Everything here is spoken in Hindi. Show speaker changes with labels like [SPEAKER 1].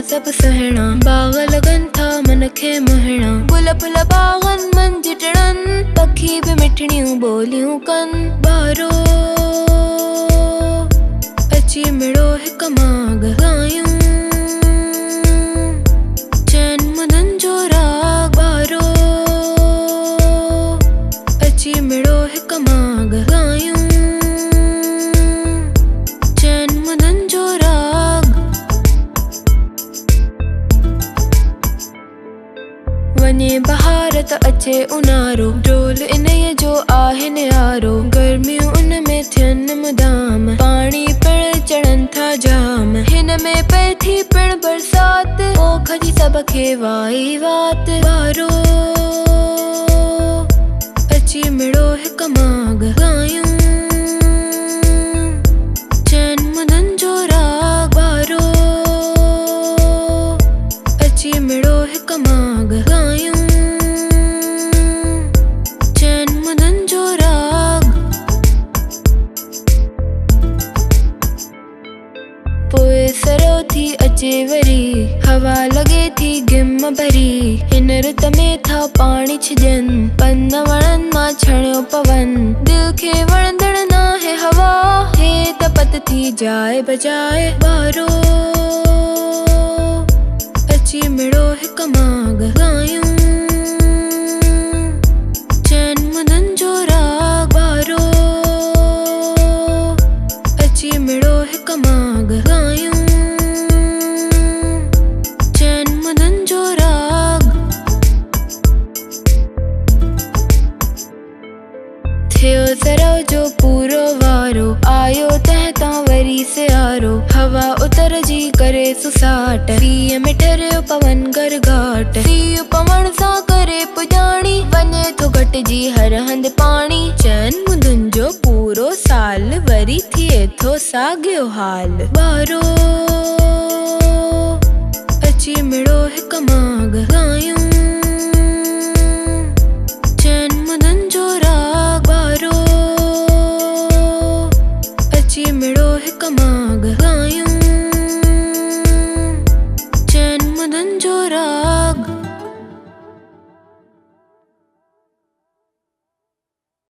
[SPEAKER 1] सब सहना। बाग लगन था मन खे मोहना, गुल फुल बागन मन जिटड़न, पखी भी मिठड़ियूं बोलियूं कन। बारो अची मिड़ो हिक माग गायूं, चैन मुदन जो राग। बारो अची मिड़ो हिक माग गायूं, चैन मुदन जो राग। वञे बहार त अचे उनारो, डोल इन्हीअ जो आहे नियारो। गर्मियूं उन में थियनि मुदाम, पाणी पिण चढ़नि था जाम। हिन में पए थी पिण बरसात, पोख जी सभ खे वाई वात। बारो अची मिड़ो हिक माग गायूं, चैन मुदन जो राग। बारो अची मिड़ो हिक माग गायूं, चैन मुदन जो राग। पोइ सरो थी अचे वरी, हवा लगे थी गिम भरी। हिन रुत में था पाणी छिजन, पन वणन मां छणियो पवन। दिल खे वणंदड़ नाहे हवा, हे त पत थी जाए बजाए। बारो अची मिड़ो हिक माग गायूं, चैन मुदन जो राग। बारो अची मिड़ो हिक माग गायूं, चैन मुदन जो राग। थियो सरो जो पूरो वारो, आयो तंहिं तां वरी सियारो। हवा उतर जी करे सुसाट, पीअ में ठरियो पवन गरघाट। पीउ पवण सां करे पुॼाणी, वञे थो घटिजी हर हंधि पाणी। चैन मुदन जो पूरो साल, वरी थिए थो साॻियो हाल। बारो अची मिड़ो हिक माग गायूं,